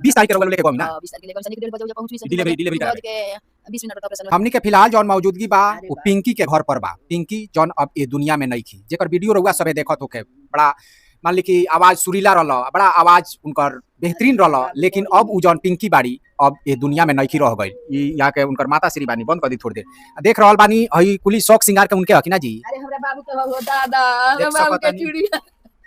20 तारीख के रउआ लेके गइम ना 20 तारीख के लेके सनी के डेढ़ बजे पहुंच भी डिलीवरी करावे के 20 मिनट का ऑपरेशन हमनी के फिलहाल जौन मौजूदगी बा वो पिंकी के घर पर बा। पिंकी जौन अब ये दुनिया में नहीं थी, जेकर वीडियो रउआ सबे देखत होके, बड़ा मान ली कि आवाज सुरीला रहल, बड़ा आवाज उनकर बेहतरीन रहल, लेकिन अब उ जौन पिंकी बाड़ी अब ये दुनिया में नहीं रह गई। यहाँ के उनकर माता श्री बानी, बंद कर दी थोड़ी देर, देख रहल बानी हई कुली शौक सिंगार के उनके हकी ना जी। अरे हमरा बाबू के हो दादा, हमरा बाबू के चूड़िया,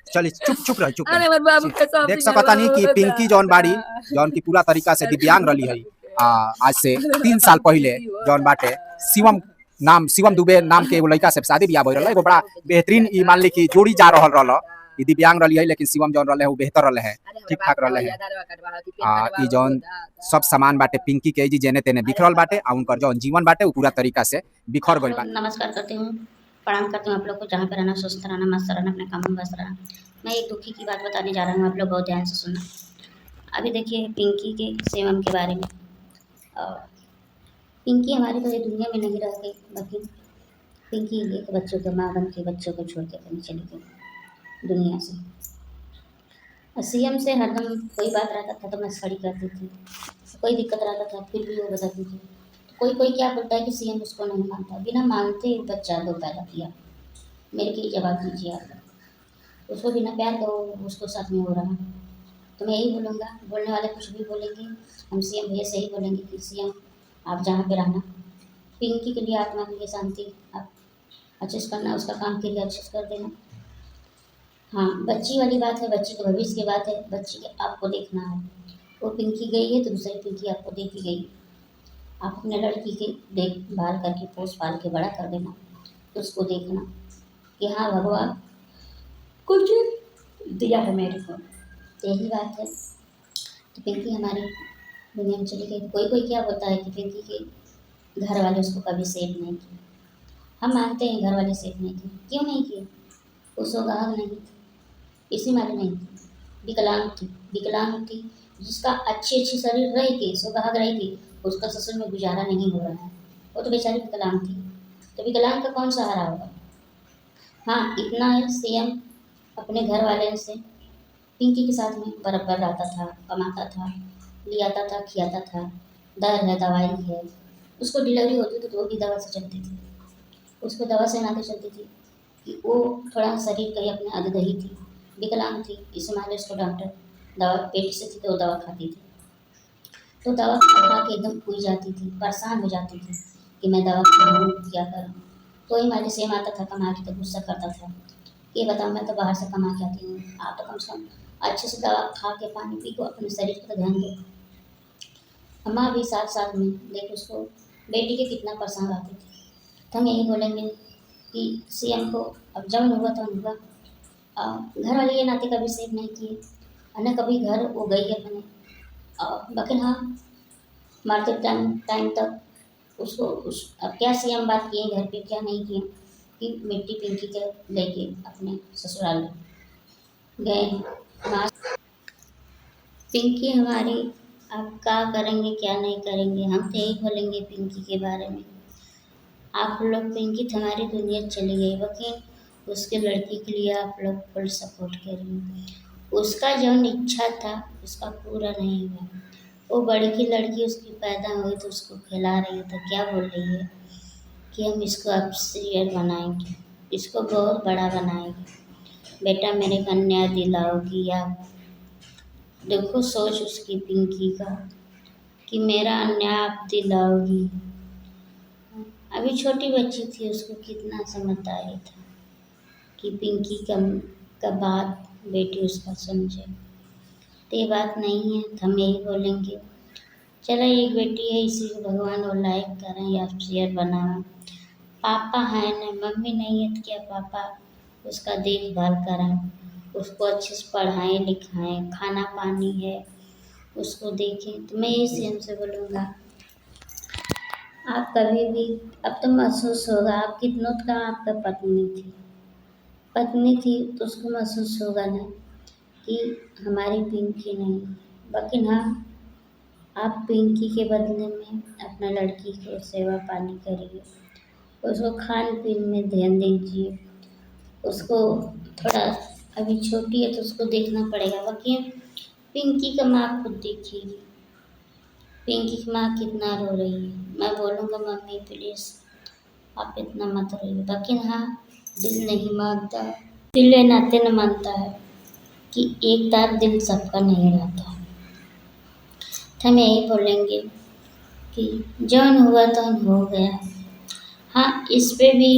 चलिए चुप रह, चुप अरे हमर बाबू के सब देख सकता नहीं कि पिंकी जौन बाड़ी जौन की पूरा तरीका से दिव्यांग रही है, आज से 3 साल पहले जौन बाटे शिवम दुबे नाम के एगो लड़का से शादी बियाह भइल रहल, एगो बड़ा बेहतरीन ई मान ली कि जोड़ी जा रहल ई दिव्यांग रही है, लेकिन शिवम जौन रहले वो बेहतर रहले है, ठीक ठाक रहले है। ई जौन सब सामान बाटे पिंकी के जी जेने तेने बिखरल बाटे, आ उनकर जौन जीवन बाटे वो पूरा तरीका से बिखर गइल बा। नमस्कार करती हूँ, प्रणाम करती हूँ आप लोग को, जहाँ पे रहना स्वस्थ रहना, मस्त रहना, अपने काम में व्यस्त रहना। मैं एक दुखी की बात बताने जा रहा हूँ, आप लोग बहुत ध्यान से सुनना। अभी देखिए पिंकी के शिवम के बारे में। और पिंकी हमारी तो ये दुनिया में नहीं रह गई, बाकी पिंकी एक बच्चों के माँ बन के बच्चों को छोड़ के अपनी चली गई दुनिया से। और सीएम से हरदम कोई बात रहता था तो मैं खड़ी करती थी, कोई दिक्कत रहता था फिर भी वो बताती थी। तो कोई क्या बोलता है कि सीएम उसको नहीं मानता, बिना मानते बच्चा दो पैदा किया। मेरे के जवाब दीजिए आप, उसको बिना प्यार दो उसको साथ में हो रहा। तो मैं यही बोलूँगा, बोलने वाले कुछ भी बोलेंगे, हम सीएम भैया से ही बोलेंगे कि सीएम आप जहाँ पे रहना, पिंकी के लिए आत्मा के लिए शांति आप अच्छे से करना, उसका काम के लिए अच्छे से कर देना। हाँ, बच्ची वाली बात है, बच्ची के भविष्य की बात है, बच्ची के आपको देखना है। वो पिंकी गई है तो दूसरी पिंकी आपको देखी गई। आप अपने लड़की की देखभाल करके पोस पाल के बड़ा कर देना, तो उसको देखना कि हाँ भगवान कुछ दिया है मेरे को, यही बात है। तो पिंकी हमारी दुनिया में चली गई। कोई क्या बोलता है कि पिंकी के घर वाले उसको कभी सेव नहीं किए। हम मानते हैं घर वाले सेव नहीं किए, क्यों नहीं किए? वो सोगाग नहीं थी, इसी मारे नहीं थी, विकलांग थी जिसका अच्छी शरीर रही थी, सोगाग रही थी, उसका ससुर में गुजारा नहीं हो रहा है, वो तो बेचारी विकलांग थी। तो विकलांग का कौन सहारा होगा? हाँ, इतना है सीएम अपने घर वाले से पिंकी के साथ में बराबर रहता था, कमाता था, ले आता था, खिलाता था, दर्द है दवाई है, उसको डिलीवरी होती थी तो वो भी दवा से चलती थी, उसको दवा से नाते चलती थी कि वो थोड़ा शरीर कहीं अपने अधदही थी, विकलांग थी, इस मारे उसको डॉक्टर दवा पेट से थी तो दवा खाती थी, तो दवा खा के एकदम खुई जाती थी, परेशान हो जाती थी कि मैं दवा खाऊँ क्या करूँ। तो ही मारे सेम आता था कमा के, तो गुस्सा करता था कि बताओ मैं तो बाहर से कमा के आती हूँ, आप तो कम से कम अच्छे से दवा खा के पानी पी को अपने शरीर पर ध्यान दो। अम्मा भी साथ साथ में देख उसको बेटी के कितना परेशान रहती थी। तो हम यही बोलेंगे कि सीएम को अब जब हुआ तो हुआ, घर वाले ये नाते कभी सेव नहीं किए, न कभी घर वो गई अपने, बाकी हाँ मारते टाइम तक उसको अब क्या सीएम बात किए घर पे, क्या नहीं किए कि मिट्टी पिंकी के लेके अपने ससुराल गए हैं। पिंकी हमारी अब क्या करेंगे क्या नहीं करेंगे, हम तो यही बोलेंगे पिंकी के बारे में। आप लोग पिंकी तो हमारी दुनिया चली गई, लेकिन उसके लड़की के लिए आप लोग फुल सपोर्ट करेंगे। उसका जो इच्छा था उसका पूरा नहीं हुआ। वो बड़ी की लड़की उसकी पैदा हुई तो उसको खिला रही है, तो क्या बोल रही है कि हम इसको अब सीरियल बनाएंगे, इसको बहुत बड़ा बनाएंगे, बेटा मेरे को न्याय दिलाओगी या? देखो सोच उसकी पिंकी का कि मेरा न्याय आप दिलाओगी। अभी छोटी बच्ची थी, उसको कितना समझदारी था कि पिंकी का बात बेटी उसका समझे। तो ये बात नहीं है, तो हम यही बोलेंगे चलो एक बेटी है, इसी को भगवान और लायक करें या शेयर बनाएं। पापा है ना, मम्मी नहीं है तो क्या पापा उसका देखभाल करें, उसको अच्छे से पढ़ाएं लिखाएं, खाना पानी है उसको देखें। तो मैं ये सीएम से बोलूँगा आप कभी भी, अब तो महसूस होगा आप कितनों का आपका पत्नी थी तो उसको महसूस होगा ना कि हमारी पिंकी नहीं। बाकी हाँ, आप पिंकी के बदले में अपना लड़की को सेवा पानी करिए, उसको खान पीन में ध्यान दीजिए, उसको थोड़ा अभी छोटी है तो उसको देखना पड़ेगा। बाकी पिंकी का माँ खुद देखिएगी, पिंकी की माँ कितना रो रही है। मैं बोलूँगा मम्मी प्लीज़ आप इतना मत रोइए, लेकिन हाँ दिल नहीं मानता, दिल ए नाते न मानता है कि एक तार दिल सबका नहीं रहता। तो हम यही बोलेंगे कि जौन हुआ तो हो गया। हाँ इस पे भी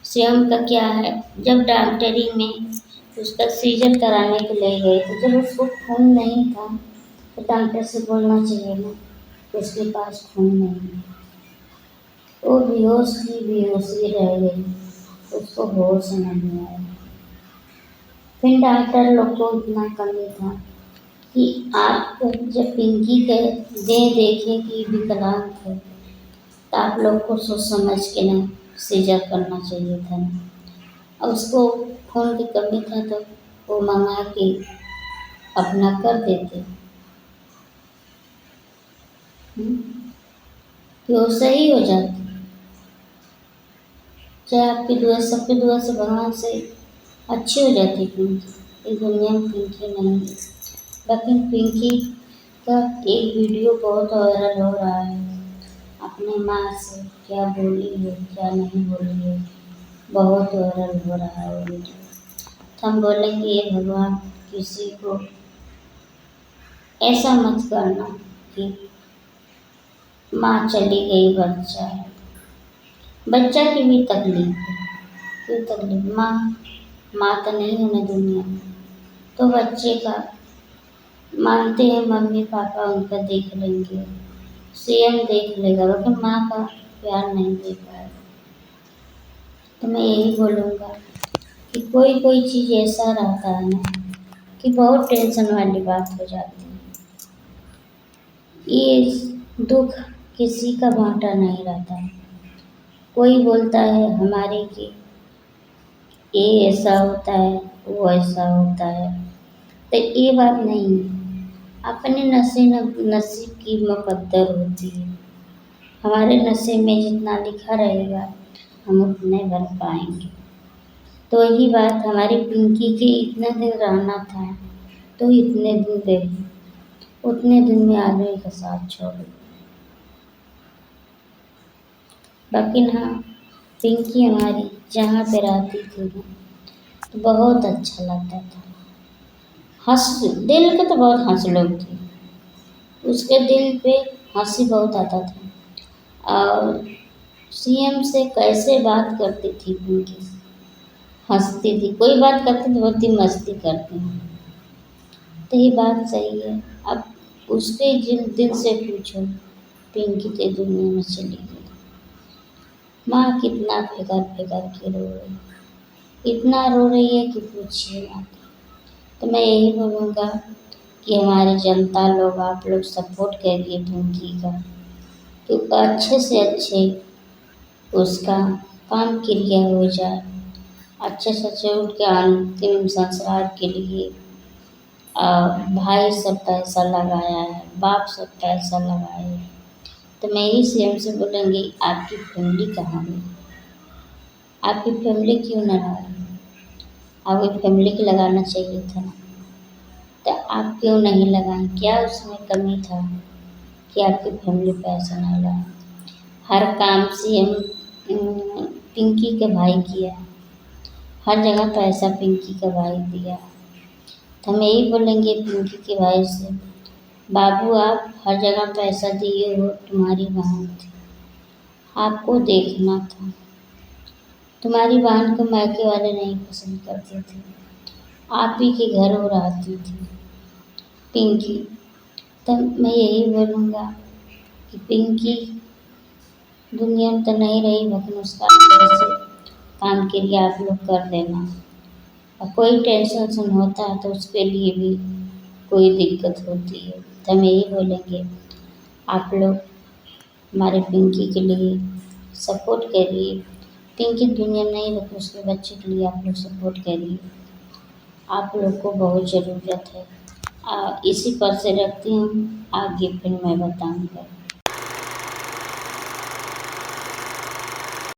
शिवम का क्या है, जब डॉक्टरी में उसका सीजर कराने के लिए गए तो जब उसको खून नहीं था तो डॉक्टर से बोलना चाहिए ना कि उसके पास खून नहीं है। वो बेहोश थी, बेहोशी रह गई, उसको होश नहीं आया। फिर डॉक्टर लोग को इतना कमी था कि आप जब पिंकी के देखे कि विकलांग है तो आप लोग को सोच समझ के ना सीजर करना चाहिए था। और उसको खून की कमी था तो वो मंगा के अपना कर देते कि वो सही हो जाती। चाहे आपकी दुआ, सबकी दुआ से, भगवान से अच्छी हो जाती पिंकी। इस दुनिया में पिंकी नहीं है, लेकिन पिंकी का एक वीडियो बहुत वायरल हो रहा है। अपने माँ से क्या बोली है क्या नहीं बोली है, बहुत वायरल हो रहा है वो वीडियो। तो हम बोलेंगे ये भगवान किसी को ऐसा मत करना कि माँ चली गई, बच्चा है, बच्चा की भी तकलीफ है। क्यों तकलीफ, माँ तो नहीं है ना दुनिया में, तो बच्चे का मानते हैं मम्मी पापा उनका देख लेंगे, सीएम देख लेगा, लेकिन माँ का प्यार नहीं दे पाएगा। तो मैं यही बोलूँगा कि कोई कोई चीज़ ऐसा रहता है ना कि बहुत टेंशन वाली बात हो जाती है। ये दुख किसी का बांटा नहीं रहता है। कोई बोलता है हमारे कि ये ऐसा होता है वो ऐसा होता है, तो ये बात नहीं है। अपने नसीब की मुकद्दर होती है। हमारे नसीब में जितना लिखा रहेगा हम उतने भर पाएंगे। तो यही बात हमारी पिंकी के इतना दिन रहना था तो इतने दिन दे, उतने दिन में आदमी का साथ छोड़। लेकिन हाँ पिंकी हमारी जहाँ पे रहती थी ना तो बहुत अच्छा लगता था। दिल के तो बहुत हंस लोग थे, उसके दिल पे हंसी बहुत आता था। और सीएम से कैसे बात करती थी पिंकी, हंसती थी, कोई बात करती तो बहुत ही मस्ती करती थी। तो ये बात सही है। अब उसके दिल से पूछो, पिंकी तो दुनिया में चली गई। माँ कितना फिकर फिकर के रो रही, इतना रो रही है कि पूछिए मत। तो मैं यही बोलूँगा कि हमारे जनता लोग, आप लोग सपोर्ट करिए पिंकी का, तो अच्छे से अच्छे उसका काम क्रिया हो जाए, अच्छे से अच्छे उनके अंतिम संस्कार के लिए भाई सब पैसा लगाया है, बाप सब पैसा लगाए है। तो मैं ही सीएम से बोलूँगी आपकी फैमिली कहाँ है, आपकी फैमिली क्यों ना लगाई, आपकी फैमिली की लगाना चाहिए था ना, तो आप क्यों नहीं लगाएं? क्या उसमें कमी था कि आपकी फैमिली पैसा नहीं लगाए? हर काम सीएम पिंकी के भाई किया, हर जगह पैसा पिंकी का भाई दिया। तो हम यही बोलेंगे पिंकी के भाई से, बाबू आप हर जगह पैसा दिए हो, तुम्हारी बहन थी, आपको देखना था। तुम्हारी बहन को मायके वाले नहीं पसंद करते थे, आप ही के घर वो रहती थी पिंकी। तो मैं यही बोलूँगा कि पिंकी दुनिया में तो नहीं रही, लेकिन उसका काम के लिए आप लोग कर देना। और कोई टेंशन होता है तो उसके लिए भी कोई दिक्कत होती है, तो हम यही बोलेंगे आप लोग हमारे पिंकी के लिए सपोर्ट करिए। पिंकी दुनिया में नहीं, लेकिन उसके बच्चे के लिए आप लोग सपोर्ट करिए, आप लोग को बहुत ज़रूरत है। इसी पर से रखती हूँ, आगे फिर मैं बताऊँगा।